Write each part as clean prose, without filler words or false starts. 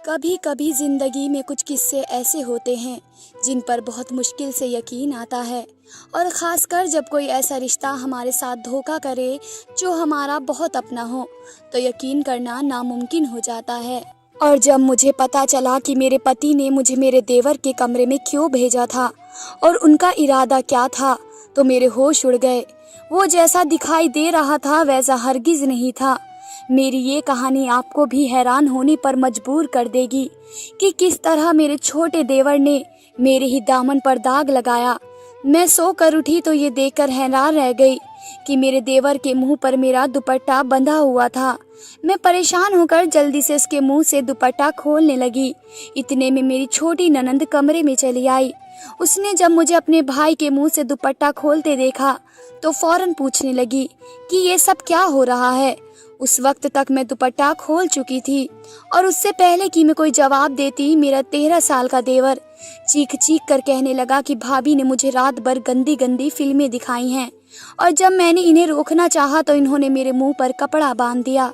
कभी कभी जिंदगी में कुछ किस्से ऐसे होते हैं जिन पर बहुत मुश्किल से यकीन आता है। और ख़ासकर जब कोई ऐसा रिश्ता हमारे साथ धोखा करे जो हमारा बहुत अपना हो, तो यकीन करना नामुमकिन हो जाता है। और जब मुझे पता चला कि मेरे पति ने मुझे मेरे देवर के कमरे में क्यों भेजा था और उनका इरादा क्या था, तो मेरे होश उड़ गए। वो जैसा दिखाई दे रहा था वैसा हरगिज़ नहीं था। मेरी ये कहानी आपको भी हैरान होने पर मजबूर कर देगी कि किस तरह मेरे छोटे देवर ने मेरे ही दामन पर दाग लगाया। मैं सोकर उठी तो ये देखकर हैरान रह गई कि मेरे देवर के मुंह पर मेरा दुपट्टा बंधा हुआ था। मैं परेशान होकर जल्दी से उसके मुंह से दुपट्टा खोलने लगी। इतने में मेरी छोटी ननंद कमरे में चली आई। उसने जब मुझे अपने भाई के मुंह से दुपट्टा खोलते देखा तो फौरन पूछने लगी कि ये सब क्या हो रहा है। उस वक्त तक मैं दुपट्टा खोल चुकी थी और उससे पहले कि मैं कोई जवाब देती, मेरा 13 साल का देवर चीख चीख कर कहने लगा कि भाभी ने मुझे रात भर गंदी गंदी फिल्में दिखाई हैं और जब मैंने इन्हें रोकना चाहा तो इन्होंने मेरे मुंह पर कपड़ा बांध दिया।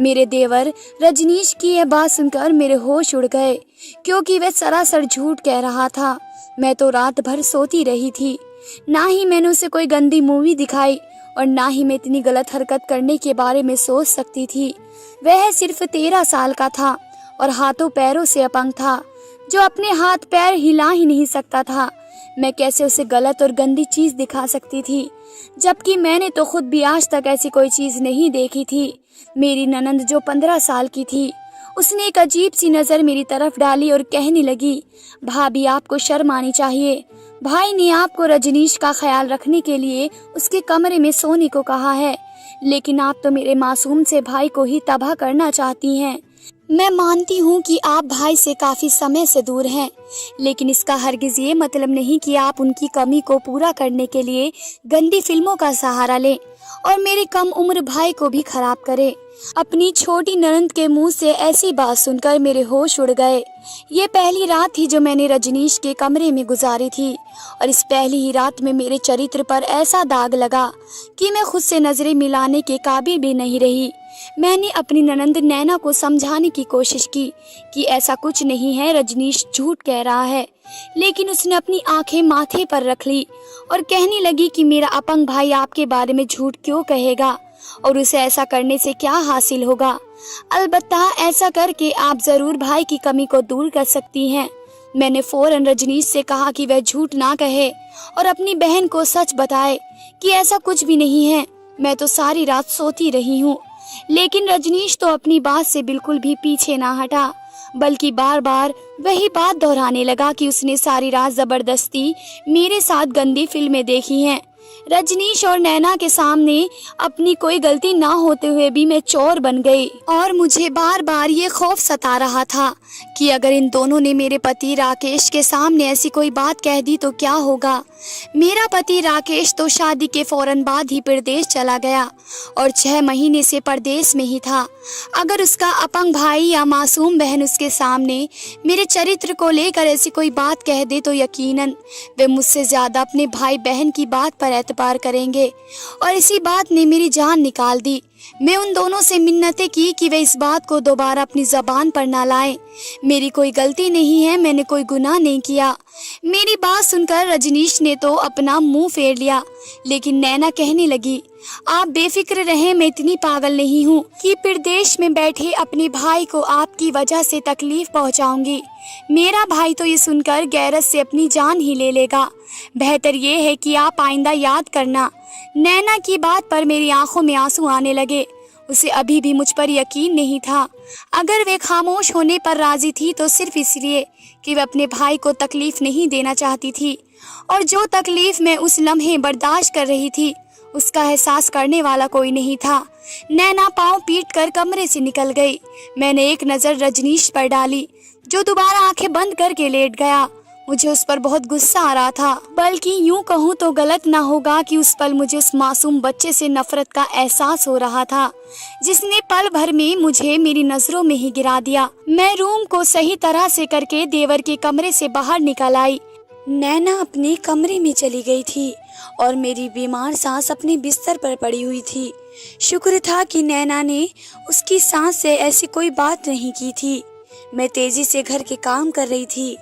मेरे देवर रजनीश की यह बात सुनकर मेरे होश उड़ गए, क्योंकि वह सरासर झूठ कह रहा था। मैं तो रात भर सोती रही थी। ना ही मैंने उसे कोई गंदी मूवी दिखाई और ना ही मैं इतनी गलत हरकत करने के बारे में सोच सकती थी। वह सिर्फ 13 साल का था और हाथों पैरों से अपंग था, जो अपने हाथ पैर हिला ही नहीं सकता था। मैं कैसे उसे गलत और गंदी चीज दिखा सकती थी, जबकि मैंने तो खुद भी आज तक ऐसी कोई चीज नहीं देखी थी। मेरी ननंद जो 15 साल की थी, उसने एक अजीब सी नजर मेरी तरफ डाली और कहने लगी, भाभी आपको शर्म आनी चाहिए। भाई ने आपको रजनीश का ख्याल रखने के लिए उसके कमरे में सोने को कहा है, लेकिन आप तो मेरे मासूम से भाई को ही तबाह करना चाहती हैं। मैं मानती हूँ कि आप भाई से काफी समय से दूर हैं, लेकिन इसका हरगिज ये मतलब नहीं कि आप उनकी कमी को पूरा करने के लिए गंदी फिल्मों का सहारा लें और मेरे कम उम्र भाई को भी खराब करें। अपनी छोटी ननंद के मुंह से ऐसी बात सुनकर मेरे होश उड़ गए। ये पहली रात थी जो मैंने रजनीश के कमरे में गुजारी थी और इस पहली ही रात में मेरे चरित्र पर ऐसा दाग लगा कि मैं खुद से नजरें मिलाने के काबिल भी नहीं रही। मैंने अपनी ननंद नैना को समझाने की कोशिश की कि ऐसा कुछ नहीं है, रजनीश झूठ कह रहा है, लेकिन उसने अपनी आंखें माथे पर रख ली और कहने लगी कि मेरा अपंग भाई आपके बारे में झूठ क्यों कहेगा और उसे ऐसा करने से क्या हासिल होगा। अलबत्ता ऐसा करके आप जरूर भाई की कमी को दूर कर सकती हैं। मैंने फौरन रजनीश से कहा कि वह झूठ ना कहे और अपनी बहन को सच बताए कि ऐसा कुछ भी नहीं है, मैं तो सारी रात सोती रही हूँ। लेकिन रजनीश तो अपनी बात से बिल्कुल भी पीछे ना हटा, बल्कि बार बार वही बात दोहराने लगा कि उसने सारी रात जबरदस्ती मेरे साथ गंदी फिल्में देखी हैं। रजनीश और नैना के सामने अपनी कोई गलती ना होते हुए भी मैं चोर बन गई और मुझे बार बार ये खौफ सता रहा था कि अगर इन दोनों ने मेरे पति राकेश के सामने ऐसी कोई बात कह दी तो क्या होगा। मेरा पति राकेश तो शादी के फौरन बाद ही परदेश चला गया और 6 महीने से परदेश में ही था। अगर उसका अपंग भाई या मासूम बहन उसके सामने मेरे चरित्र को लेकर ऐसी कोई बात कह दे तो यकीनन वे मुझसे ज्यादा अपने भाई बहन की बात पर एतबार करेंगे और इसी बात ने मेरी जान निकाल दी। मैं उन दोनों से मिन्नतें की कि वे इस बात को दोबारा अपनी जबान पर ना लाएं। मेरी कोई गलती नहीं है, मैंने कोई गुनाह नहीं किया। मेरी बात सुनकर रजनीश ने तो अपना मुंह फेर लिया, लेकिन नैना कहने लगी, आप बेफिक्र रहें, मैं इतनी पागल नहीं हूँ कि प्रदेश में बैठे अपने भाई को आपकी वजह से तकलीफ पहुँचाऊंगी। मेरा भाई तो ये सुनकर गैरत से अपनी जान ही ले लेगा। बेहतर ये है कि आप आइंदा याद करना। नैना की बात पर मेरी आंखों में आंसू आने लगे। उसे अभी भी मुझ पर यकीन नहीं था। अगर वे खामोश होने पर राजी थी तो सिर्फ इसलिए कि वह अपने भाई को तकलीफ नहीं देना चाहती थी, और जो तकलीफ मैं उस लम्हे बर्दाश्त कर रही थी उसका एहसास करने वाला कोई नहीं था। नैना पांव पीट कर कमरे से निकल गई। मैंने एक नज़र रजनीश पर डाली, जो दोबारा आंखें बंद करके लेट गया। मुझे उस पर बहुत गुस्सा आ रहा था, बल्कि यूं कहूँ तो गलत ना होगा कि उस पल मुझे उस मासूम बच्चे से नफरत का एहसास हो रहा था, जिसने पल भर में मुझे मेरी नजरों में ही गिरा दिया। मैं रूम को सही तरह से करके देवर के कमरे से बाहर निकल आई। नैना अपने कमरे में चली गई थी और मेरी बीमार सांस अपने बिस्तर पर पड़ी हुई थी। शुक्र था कि नैना ने उसकी सांस से ऐसी कोई बात नहीं की थी। मैं तेजी से घर के काम कर रही थी,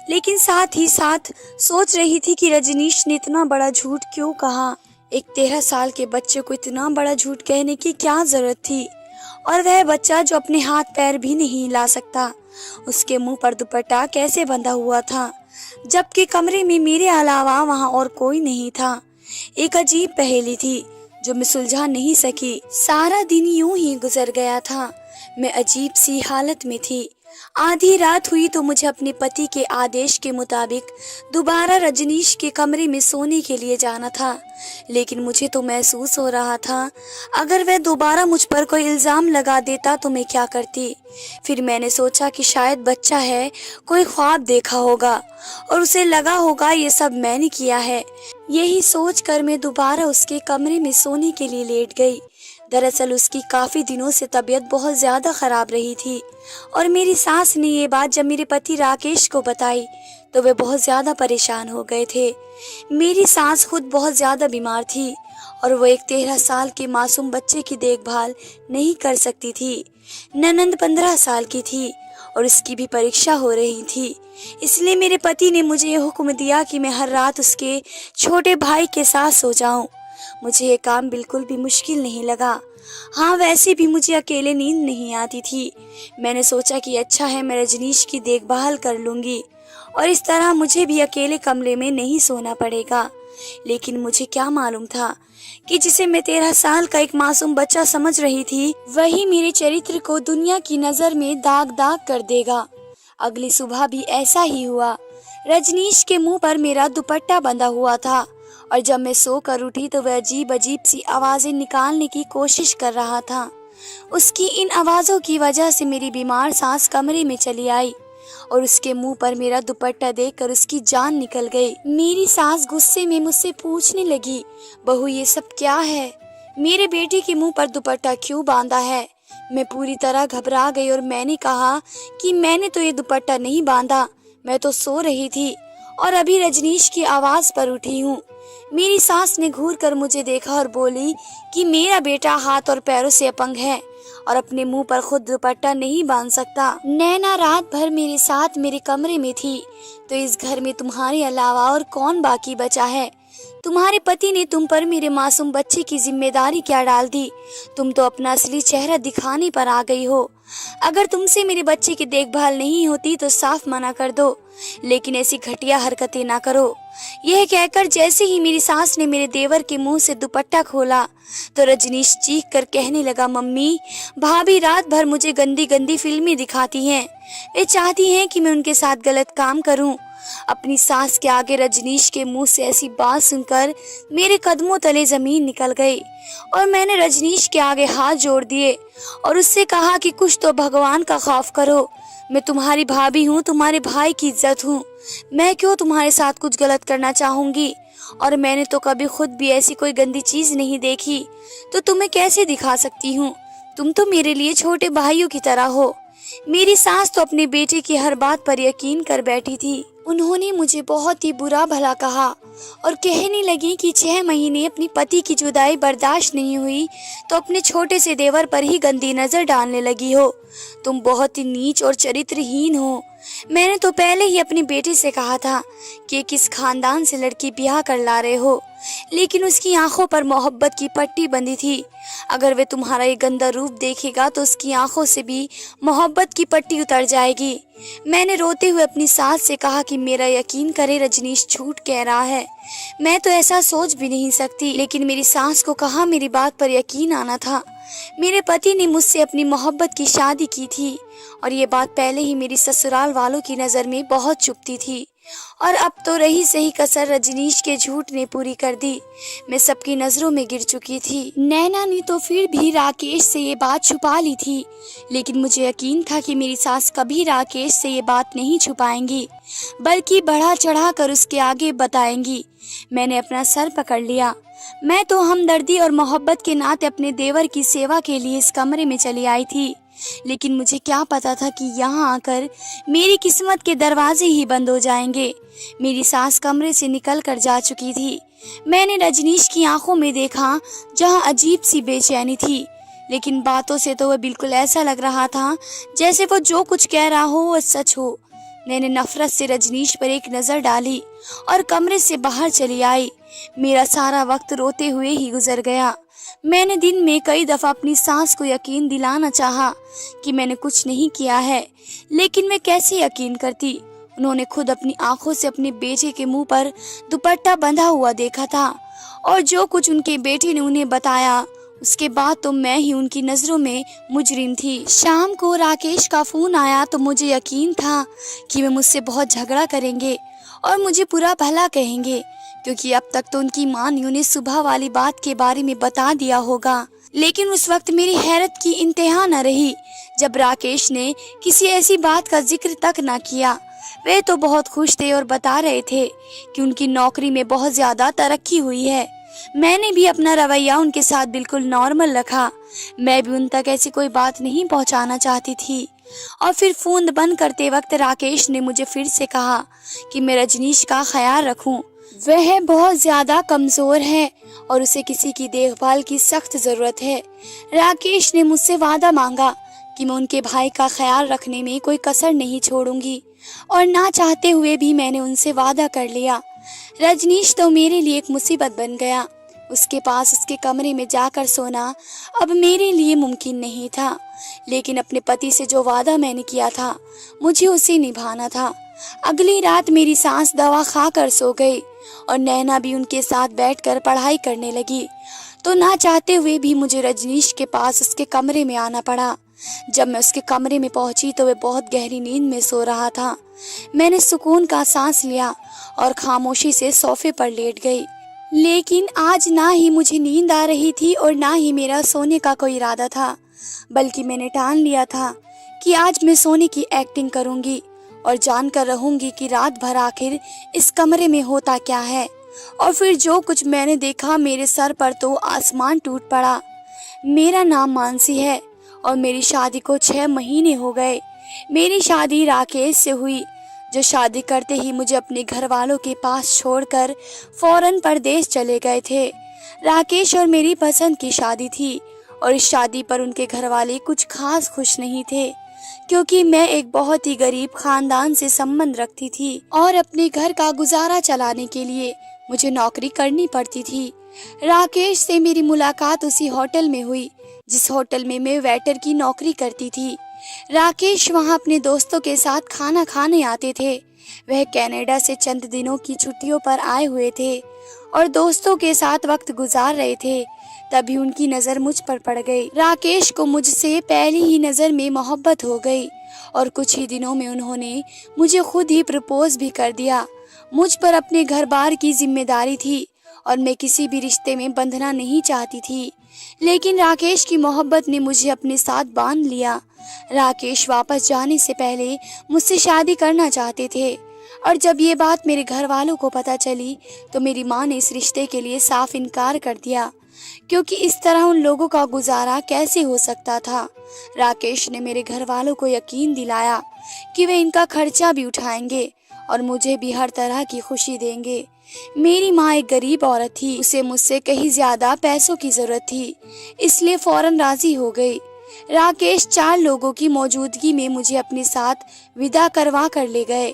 लेकिन साथ ही साथ सोच रही थी कि रजनीश ने इतना बड़ा झूठ क्यों कहा। एक 13 साल के बच्चे को इतना बड़ा झूठ कहने की क्या जरूरत थी, और वह बच्चा जो अपने हाथ पैर भी नहीं हिला सकता, उसके मुंह पर दुपट्टा कैसे बंधा हुआ था, जबकि कमरे में मेरे अलावा वहां और कोई नहीं था। एक अजीब पहेली थी जो मैं सुलझा नहीं सकी। सारा दिन यूं ही गुजर गया था। मैं अजीब सी हालत में थी। आधी रात हुई तो मुझे अपने पति के आदेश के मुताबिक दोबारा रजनीश के कमरे में सोने के लिए जाना था, लेकिन मुझे तो महसूस हो रहा था अगर वह दोबारा मुझ पर कोई इल्ज़ाम लगा देता तो मैं क्या करती। फिर मैंने सोचा कि शायद बच्चा है, कोई ख्वाब देखा होगा और उसे लगा होगा ये सब मैंने किया है। यही सोचकर मैं दोबारा उसके कमरे में सोने के लिए लेट गई। दरअसल उसकी काफ़ी दिनों से तबीयत बहुत ज़्यादा ख़राब रही थी, और मेरी सास ने ये बात जब मेरे पति राकेश को बताई तो वे बहुत ज़्यादा परेशान हो गए थे। मेरी सास खुद बहुत ज़्यादा बीमार थी और वो एक 13 साल के मासूम बच्चे की देखभाल नहीं कर सकती थी। ननंद 15 साल की थी और उसकी भी परीक्षा हो रही थी। इसलिए मेरे पति ने मुझे ये हुक्म दिया कि मैं हर रात उसके छोटे भाई के साथ सो जाऊं। मुझे ये काम बिल्कुल भी मुश्किल नहीं लगा। हाँ, वैसे भी मुझे अकेले नींद नहीं आती थी। मैंने सोचा कि अच्छा है, मैं रजनीश की देखभाल कर लूंगी और इस तरह मुझे भी अकेले कमरे में नहीं सोना पड़ेगा। लेकिन मुझे क्या मालूम था कि जिसे मैं 13 साल का एक मासूम बच्चा समझ रही थी, वही मेरे चरित्र को दुनिया की नजर में दाग दाग कर देगा। अगली सुबह भी ऐसा ही हुआ। रजनीश के मुंह पर मेरा दुपट्टा बंधा हुआ था और जब मैं सोकर उठी तो वह अजीब अजीब सी आवाजें निकालने की कोशिश कर रहा था। उसकी इन आवाजों की वजह से मेरी बीमार सास कमरे में चली आई और उसके मुंह पर मेरा दुपट्टा देखकर उसकी जान निकल गई। मेरी सास गुस्से में मुझसे पूछने लगी, बहू ये सब क्या है? मेरे बेटे के मुंह पर दुपट्टा क्यों बांधा है? मैं पूरी तरह घबरा गई और मैंने कहा कि मैंने तो ये दुपट्टा नहीं बांधा, मैं तो सो रही थी और अभी रजनीश की आवाज पर उठी हूँ। मेरी सास ने घूर कर मुझे देखा और बोली कि मेरा बेटा हाथ और पैरों से अपंग है और अपने मुंह पर खुद दुपट्टा नहीं बांध सकता। नैना रात भर मेरे साथ मेरे कमरे में थी, तो इस घर में तुम्हारे अलावा और कौन बाकी बचा है? तुम्हारे पति ने तुम पर मेरे मासूम बच्चे की जिम्मेदारी क्या डाल दी? तुम तो अपना असली चेहरा दिखाने पर आ गई हो। अगर तुमसे मेरे बच्चे की देखभाल नहीं होती तो साफ मना कर दो, लेकिन ऐसी घटिया हरकतें ना करो। यह कहकर जैसे ही मेरी सास ने मेरे देवर के मुंह से दुपट्टा खोला तो रजनीश चीख कर कहने लगा, मम्मी, भाभी रात भर मुझे गंदी गंदी फिल्में दिखाती हैं। वे चाहती हैं कि मैं उनके साथ गलत काम करूं। अपनी सास के आगे रजनीश के मुंह से ऐसी बात सुनकर मेरे कदमों तले जमीन निकल गई और मैंने रजनीश के आगे हाथ जोड़ दिए और उससे कहा कि कुछ तो भगवान का खौफ करो। मैं तुम्हारी भाभी हूँ, तुम्हारे भाई की इज्जत हूँ। मैं क्यों तुम्हारे साथ कुछ गलत करना चाहूंगी? और मैंने तो कभी खुद भी ऐसी कोई गंदी चीज नहीं देखी, तो तुम्हें कैसे दिखा सकती हूँ? तुम तो मेरे लिए छोटे भाइयों की तरह हो। मेरी सास तो अपने बेटे की हर बात पर यकीन कर बैठी थी। उन्होंने मुझे बहुत ही बुरा भला कहा और कहने लगी कि 6 महीने अपनी पति की जुदाई बर्दाश्त नहीं हुई तो अपने छोटे से देवर पर ही गंदी नजर डालने लगी हो। तुम बहुत ही नीच और चरित्रहीन हो। मैंने तो पहले ही अपने बेटे से कहा था कि किस खानदान से लड़की ब्याह कर ला रहे हो, लेकिन उसकी आंखों पर मोहब्बत की पट्टी बंधी थी। अगर वे तुम्हारा ये गंदा रूप देखेगा तो उसकी आंखों से भी मोहब्बत की पट्टी उतर जाएगी। मैंने रोते हुए अपनी सास से कहा कि मेरा यकीन करे, रजनीश झूठ कह रहा है। मैं तो ऐसा सोच भी नहीं सकती, लेकिन मेरी सास को कहा मेरी बात पर यकीन आना था। मेरे पति ने मुझसे अपनी मोहब्बत की शादी की थी और ये बात पहले ही मेरी ससुराल वालों की नज़र में बहुत चुभती थी, और अब तो रही सही कसर रजनीश के झूठ ने पूरी कर दी। मैं सबकी नज़रों में गिर चुकी थी। नैना ने तो फिर भी राकेश से ये बात छुपा ली थी, लेकिन मुझे यकीन था कि मेरी सास कभी राकेश से ये बात नहीं छुपाएंगी, बल्कि बढ़ा चढ़ा कर उसके आगे बताएंगी। मैंने अपना सर पकड़ लिया। मैं तो हमदर्दी और मोहब्बत के नाते अपने देवर की सेवा के लिए इस कमरे में चली आई थी, लेकिन मुझे क्या पता था कि यहाँ आकर मेरी किस्मत के दरवाजे ही बंद हो जाएंगे। मेरी सास कमरे से निकल कर जा चुकी थी। मैंने रजनीश की आंखों में देखा जहाँ अजीब सी बेचैनी थी। लेकिन बातों से तो वह बिल्कुल ऐसा लग रहा था जैसे वो जो कुछ कह रहा हो वह सच हो। मैंने नफरत से रजनीश पर एक नज़र डाली और कमरे से बाहर चली आई। मेरा सारा वक्त रोते हुए ही गुजर गया। मैंने दिन में कई दफ़ा अपनी सांस को यकीन दिलाना चाहा कि मैंने कुछ नहीं किया है, लेकिन मैं कैसे यकीन करती। उन्होंने खुद अपनी आंखों से अपने बेटे के मुंह पर दुपट्टा बंधा हुआ देखा था और जो कुछ उनके बेटे ने उन्हें बताया उसके बाद तो मैं ही उनकी नज़रों में मुजरिम थी। शाम को राकेश का फ़ोन आया तो मुझे यकीन था कि वे मुझसे बहुत झगड़ा करेंगे और मुझे पूरा भला कहेंगे, क्योंकि अब तक तो उनकी माँ ने उन्हें सुबह वाली बात के बारे में बता दिया होगा। लेकिन उस वक्त मेरी हैरत की इंतहा न रही जब राकेश ने किसी ऐसी बात का जिक्र तक न किया। वे तो बहुत खुश थे और बता रहे थे कि उनकी नौकरी में बहुत ज़्यादा तरक्की हुई है। मैंने भी अपना रवैया उनके साथ बिल्कुल नॉर्मल रखा। मैं भी उन तक ऐसी कोई बात नहीं पहुंचाना चाहती थी। और फिर फ़ोन बंद करते वक्त राकेश ने मुझे फिर से कहा कि मैं रजनीश का ख्याल रखूं। वह बहुत ज़्यादा कमज़ोर है और उसे किसी की देखभाल की सख्त ज़रूरत है। राकेश ने मुझसे वादा मांगा कि मैं उनके भाई का ख्याल रखने में कोई कसर नहीं छोड़ूंगी और ना चाहते हुए भी मैंने उनसे वादा कर लिया। रजनीश तो मेरे लिए एक मुसीबत बन गया। उसके पास उसके कमरे में जाकर सोना अब मेरे लिए मुमकिन नहीं था, लेकिन अपने पति से जो वादा मैंने किया था मुझे उसे निभाना था। अगली रात मेरी सास दवा खाकर सो गई और नैना भी उनके साथ बैठकर पढ़ाई करने लगी, तो ना चाहते हुए भी मुझे रजनीश के पास उसके कमरे में आना पड़ा। जब मैं उसके कमरे में पहुंची तो वह बहुत गहरी नींद में सो रहा था। मैंने सुकून का सांस लिया और खामोशी से सोफे पर लेट गई। लेकिन आज ना ही मुझे नींद आ रही थी और ना ही मेरा सोने का कोई इरादा था, बल्कि मैंने ठान लिया था कि आज मैं सोने की एक्टिंग करूंगी और जानकर रहूंगी कि रात भर आखिर इस कमरे में होता क्या है। और फिर जो कुछ मैंने देखा, मेरे सर पर तो आसमान टूट पड़ा। मेरा नाम मानसी है और मेरी शादी को 6 महीने हो गए। मेरी शादी राकेश से हुई, जो शादी करते ही मुझे अपने घर वालों के पास छोड़कर फौरन परदेश चले गए थे। राकेश और मेरी पसंद की शादी थी और इस शादी पर उनके घर वाले कुछ खास खुश नहीं थे, क्योंकि मैं एक बहुत ही गरीब खानदान से संबंध रखती थी और अपने घर का गुजारा चलाने के लिए मुझे नौकरी करनी पड़ती थी। राकेश से मेरी मुलाकात उसी होटल में हुई जिस होटल में मैं वेटर की नौकरी करती थी। राकेश वहां अपने दोस्तों के साथ खाना खाने आते थे। वह कनाडा से चंद दिनों की छुट्टियों पर आए हुए थे और दोस्तों के साथ वक्त गुजार रहे थे। तभी उनकी नज़र मुझ पर पड़ गई। राकेश को मुझसे पहली ही नज़र में मोहब्बत हो गई और कुछ ही दिनों में उन्होंने मुझे खुद ही प्रपोज भी कर दिया। मुझ पर अपने घर बार की जिम्मेदारी थी और मैं किसी भी रिश्ते में बंधना नहीं चाहती थी, लेकिन राकेश की मोहब्बत ने मुझे अपने साथ बांध लिया। राकेश वापस जाने से पहले मुझसे शादी करना चाहते थे और जब ये बात मेरे घर वालों को पता चली तो मेरी माँ ने इस रिश्ते के लिए साफ इनकार कर दिया, क्योंकि इस तरह उन लोगों का गुजारा कैसे हो सकता था। राकेश ने मेरे घर वालों को यकीन दिलाया कि वे इनका खर्चा भी उठाएंगे और मुझे भी हर तरह की खुशी देंगे। मेरी माँ एक गरीब औरत थी, उसे मुझसे कहीं ज्यादा पैसों की जरूरत थी, इसलिए फौरन राजी हो गई। राकेश 4 लोगों की मौजूदगी में मुझे अपने साथ विदा करवा कर ले गए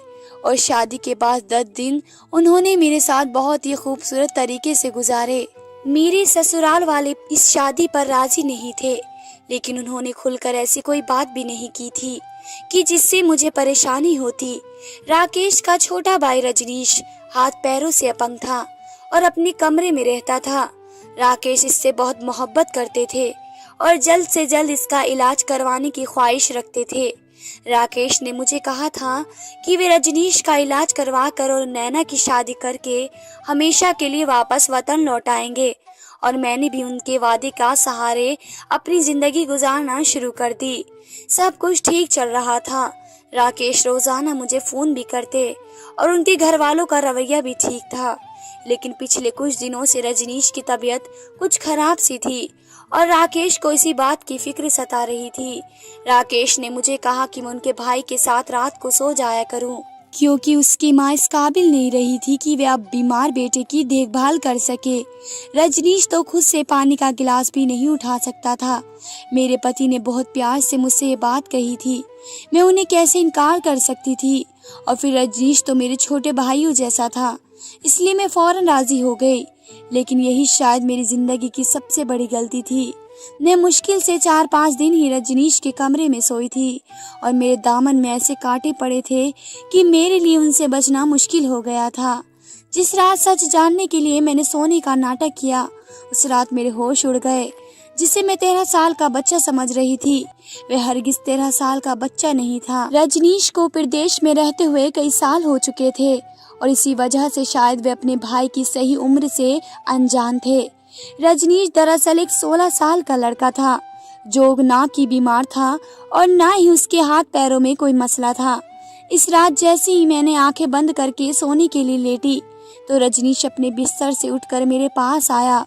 और शादी के बाद 10 दिन उन्होंने मेरे साथ बहुत ही खूबसूरत तरीके से गुजारे। मेरे ससुराल वाले इस शादी पर राजी नहीं थे, लेकिन उन्होंने खुलकर ऐसी कोई बात भी नहीं की थी कि जिससे मुझे परेशानी होती। राकेश का छोटा भाई रजनीश हाथ पैरों से अपंग था और अपने कमरे में रहता था। राकेश इससे बहुत मोहब्बत करते थे और जल्द से जल्द इसका इलाज करवाने की ख्वाहिश रखते थे। राकेश ने मुझे कहा था कि वे रजनीश का इलाज करवा कर और नैना की शादी करके हमेशा के लिए वापस वतन लौट आएंगे, और मैंने भी उनके वादे का सहारे अपनी जिंदगी गुजारना शुरू कर दी। सब कुछ ठीक चल रहा था। राकेश रोजाना मुझे फोन भी करते और उनके घर वालों का रवैया भी ठीक था, लेकिन पिछले कुछ दिनों से रजनीश की तबीयत कुछ खराब सी थी और राकेश को इसी बात की फिक्र सता रही थी। राकेश ने मुझे कहा कि मैं उनके भाई के साथ रात को सो जाया करूं। क्योंकि उसकी माँ इस काबिल नहीं रही थी कि वह अब बीमार बेटे की देखभाल कर सके। रजनीश तो खुद से पानी का गिलास भी नहीं उठा सकता था। मेरे पति ने बहुत प्यार से मुझसे ये बात कही थी, मैं उन्हें कैसे इनकार कर सकती थी। और फिर रजनीश तो मेरे छोटे भाइयों जैसा था, इसलिए मैं फौरन राजी हो गई। लेकिन यही शायद मेरी जिंदगी की सबसे बड़ी गलती थी। मैं मुश्किल से 4-5 दिन ही रजनीश के कमरे में सोई थी और मेरे दामन में ऐसे कांटे पड़े थे कि मेरे लिए उनसे बचना मुश्किल हो गया था। जिस रात सच जानने के लिए मैंने सोने का नाटक किया, उस रात मेरे होश उड़ गए। जिसे मैं 13 साल का बच्चा समझ रही थी, वह हरगिज 13 साल का बच्चा नहीं था। रजनीश को प्रदेश में रहते हुए कई साल हो चुके थे और इसी वजह से शायद वे अपने भाई की सही उम्र से अनजान थे। रजनीश दरअसल एक 16 साल का लड़का था जो ना की बीमार था और ना ही उसके हाथ पैरों में कोई मसला था। इस रात जैसे ही मैंने आंखें बंद करके सोने के लिए लेटी तो रजनीश अपने बिस्तर से उठकर मेरे पास आया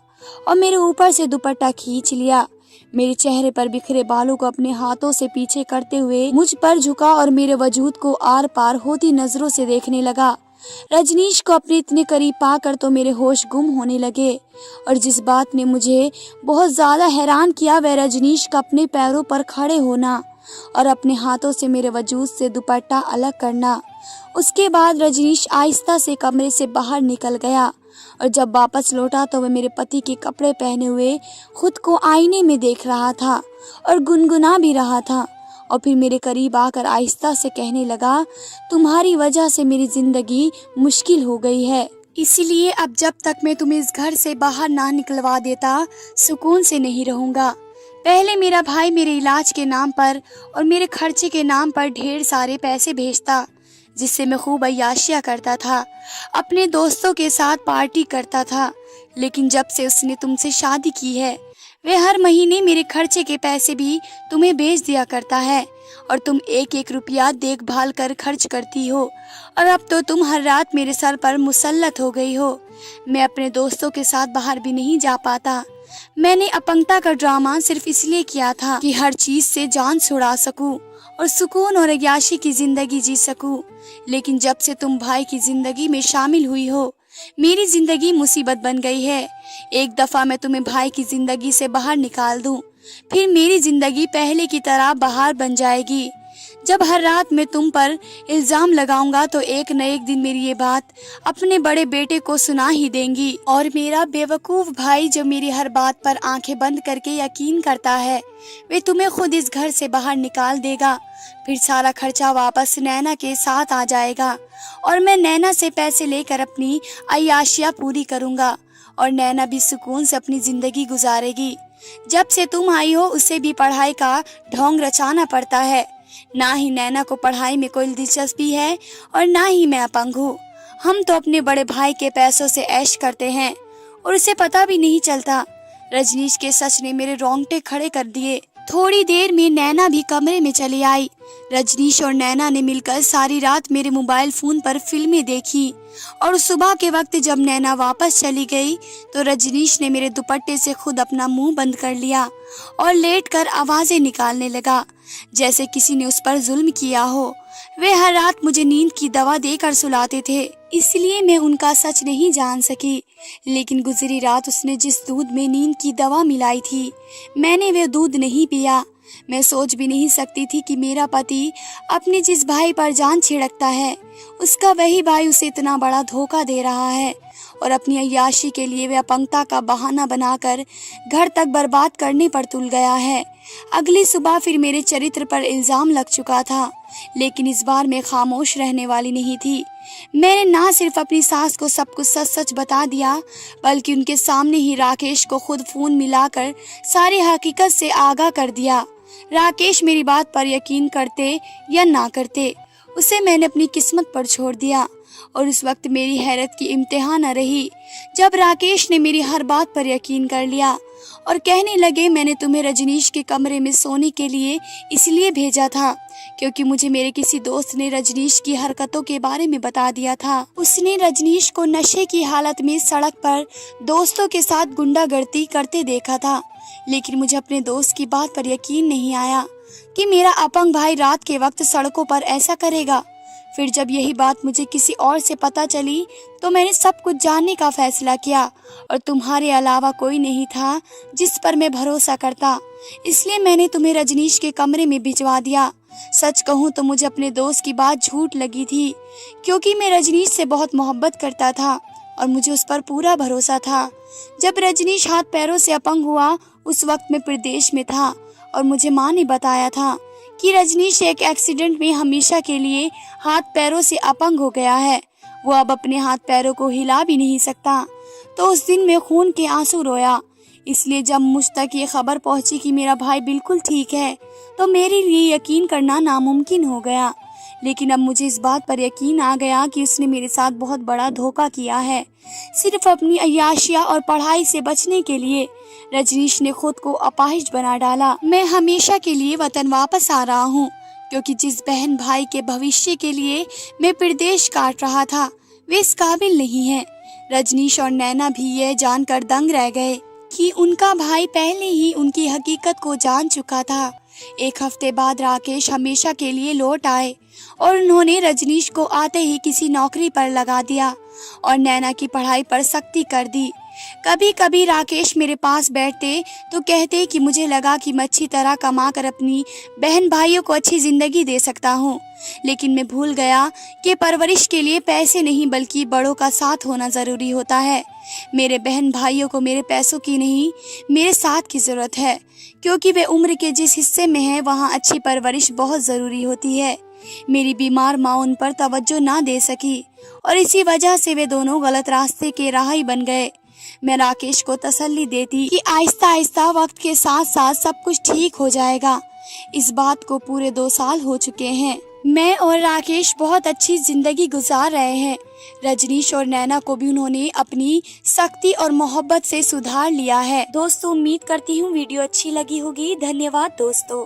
और मेरे ऊपर से दुपट्टा खींच लिया। मेरे चेहरे पर बिखरे बालों को अपने हाथों से पीछे करते हुए मुझ पर झुका और मेरे वजूद को आर पार होती नजरों से देखने लगा। रजनीश को अपने इतने करीब पाकर तो मेरे होश गुम होने लगे और जिस बात ने मुझे बहुत ज्यादा हैरान किया वह रजनीश का अपने पैरों पर खड़े होना और अपने हाथों से मेरे वजूद से दुपट्टा अलग करना। उसके बाद रजनीश आहिस्ता से कमरे से बाहर निकल गया और जब वापस लौटा तो वह मेरे पति के कपड़े पहने हुए खुद को आईने में देख रहा था और गुनगुना भी रहा था। और फिर मेरे करीब आकर आहिस्ता से कहने लगा, तुम्हारी वजह से मेरी जिंदगी मुश्किल हो गई है, इसलिए अब जब तक मैं तुम्हें इस घर से बाहर ना निकलवा देता सुकून से नहीं रहूंगा। पहले मेरा भाई मेरे इलाज के नाम पर और मेरे खर्चे के नाम पर ढेर सारे पैसे भेजता, जिससे मैं खूब अय्याशियां करता था, अपने दोस्तों के साथ पार्टी करता था। लेकिन जब से उसने तुमसे शादी की है वह हर महीने मेरे खर्चे के पैसे भी तुम्हें भेज दिया करता है और तुम एक एक रुपया देखभाल कर खर्च करती हो। और अब तो तुम हर रात मेरे सर पर मुसल्लत हो गई हो। मैं अपने दोस्तों के साथ बाहर भी नहीं जा पाता। मैंने अपंगता का ड्रामा सिर्फ इसलिए किया था कि हर चीज से जान छुड़ा सकूं और सुकून और अय्याशी की जिंदगी जी सकूं। लेकिन जब से तुम भाई की जिंदगी में शामिल हुई हो मेरी जिंदगी मुसीबत बन गई है। एक दफा मैं तुम्हें भाई की जिंदगी से बाहर निकाल दूं, फिर मेरी जिंदगी पहले की तरह बाहर बन जाएगी। जब हर रात मैं तुम पर इल्जाम लगाऊंगा तो एक न एक दिन मेरी ये बात अपने बड़े बेटे को सुना ही देंगी और मेरा बेवकूफ भाई जो मेरी हर बात पर आंखें बंद करके यकीन करता है वे तुम्हें खुद इस घर से बाहर निकाल देगा। फिर सारा खर्चा वापस नैना के साथ आ जाएगा और मैं नैना से पैसे लेकर अपनी अय्याशियां पूरी करूंगा और नैना भी सुकून से अपनी जिंदगी गुजारेगी। जब से तुम आई हो उसे भी पढ़ाई का ढोंग रचाना पड़ता है। ना ही नैना को पढ़ाई में कोई दिलचस्पी है और ना ही मैं अपंग हूँ। हम तो अपने बड़े भाई के पैसों से ऐश करते हैं और उसे पता भी नहीं चलता। रजनीश के सच ने मेरे रोंगटे खड़े कर दिए। थोड़ी देर में नैना भी कमरे में चली आई। रजनीश और नैना ने मिलकर सारी रात मेरे मोबाइल फोन पर फिल्में देखी और सुबह के वक्त जब नैना वापस चली गई तो रजनीश ने मेरे दुपट्टे से खुद अपना मुंह बंद कर लिया और लेटकर आवाजें निकालने लगा जैसे किसी ने उस पर जुल्म किया हो। वे हर रात मुझे नींद की दवा देकर सुलाते थे, इसलिए मैं उनका सच नहीं जान सकी। लेकिन गुजरी रात उसने जिस दूध में नींद की दवा मिलाई थी मैंने वह दूध नहीं पिया। मैं सोच भी नहीं सकती थी कि मेरा पति अपने जिस भाई पर जान छिड़कता है उसका वही भाई उसे इतना बड़ा धोखा दे रहा है और अपनी अय्याशी के लिए वह अपंगता का बहाना बनाकर घर तक बर्बाद करने पर तुल गया है। अगली सुबह फिर मेरे चरित्र पर इल्जाम लग चुका था, लेकिन इस बार मैं खामोश रहने वाली नहीं थी। मैंने ना सिर्फ अपनी सास को सब कुछ सच सच बता दिया बल्कि उनके सामने ही राकेश को खुद फोन मिलाकर सारी हकीकत से आगाह कर दिया। राकेश मेरी बात पर यकीन करते या ना करते उसे मैंने अपनी किस्मत पर छोड़ दिया और उस वक्त मेरी हैरत की इम्तिहान न रही जब राकेश ने मेरी हर बात पर यकीन कर लिया और कहने लगे, मैंने तुम्हें रजनीश के कमरे में सोने के लिए इसलिए भेजा था क्योंकि मुझे मेरे किसी दोस्त ने रजनीश की हरकतों के बारे में बता दिया था। उसने रजनीश को नशे की हालत में सड़क पर दोस्तों के साथ गुंडागर्दी करते देखा था, लेकिन मुझे अपने दोस्त की बात पर यकीन नहीं आया कि मेरा अपंग भाई रात के वक्त सड़कों पर ऐसा करेगा। फिर जब यही बात मुझे किसी और से पता चली तो मैंने सब कुछ जानने का फैसला किया और तुम्हारे अलावा कोई नहीं था जिस पर मैं भरोसा करता, इसलिए मैंने तुम्हें रजनीश के कमरे में भिजवा दिया। सच कहूँ तो मुझे अपने दोस्त की बात झूठ लगी थी, क्योंकि मैं रजनीश से बहुत मोहब्बत करता था और मुझे उस पर पूरा भरोसा था। जब रजनीश हाथ पैरों से अपंग हुआ उस वक्त मैं प्रदेश में था और मुझे माँ ने बताया था कि रजनीश एक एक्सीडेंट में हमेशा के लिए हाथ पैरों से अपंग हो गया है। वो अब अपने हाथ पैरों को हिला भी नहीं सकता। तो उस दिन मैं खून के आंसू रोया। इसलिए जब मुझ तक ये खबर पहुंची कि मेरा भाई बिल्कुल ठीक है तो मेरे लिए यकीन करना नामुमकिन हो गया। लेकिन अब मुझे इस बात पर यकीन आ गया कि उसने मेरे साथ बहुत बड़ा धोखा किया है। सिर्फ अपनी अय्याशिया और पढ़ाई से बचने के लिए रजनीश ने खुद को अपाहिज बना डाला। मैं हमेशा के लिए वतन वापस आ रहा हूँ, क्योंकि जिस बहन भाई के भविष्य के लिए मैं प्रदेश काट रहा था वे इस काबिल नहीं है। रजनीश और नैना भी यह जानकर दंग रह गए कि उनका भाई पहले ही उनकी हकीकत को जान चुका था। एक हफ्ते बाद राकेश हमेशा के लिए लौट आए और उन्होंने रजनीश को आते ही किसी नौकरी पर लगा दिया और नैना की पढ़ाई पर सख्ती कर दी। कभी कभी राकेश मेरे पास बैठते तो कहते कि मुझे लगा कि मैं अच्छी तरह कमा कर अपनी बहन भाइयों को अच्छी जिंदगी दे सकता हूँ, लेकिन मैं भूल गया कि परवरिश के लिए पैसे नहीं बल्कि बड़ों का साथ होना ज़रूरी होता है। मेरे बहन भाइयों को मेरे पैसों की नहीं मेरे साथ की ज़रूरत है, क्योंकि वे उम्र के जिस हिस्से में हैं वहाँ अच्छी परवरिश बहुत ज़रूरी होती है। मेरी बीमार माँ उन पर तवज्जो ना दे सकी और इसी वजह से वे दोनों गलत रास्ते के राही बन गए। मैं राकेश को तसल्ली देती कि आहिस्ता आहिस्ता वक्त के साथ साथ सब कुछ ठीक हो जाएगा। इस बात को पूरे 2 साल हो चुके हैं। मैं और राकेश बहुत अच्छी जिंदगी गुजार रहे हैं। रजनीश और नैना को भी उन्होंने अपनी सख्ती और मोहब्बत से सुधार लिया है। दोस्तों, उम्मीद करती हूँ वीडियो अच्छी लगी होगी। धन्यवाद दोस्तों।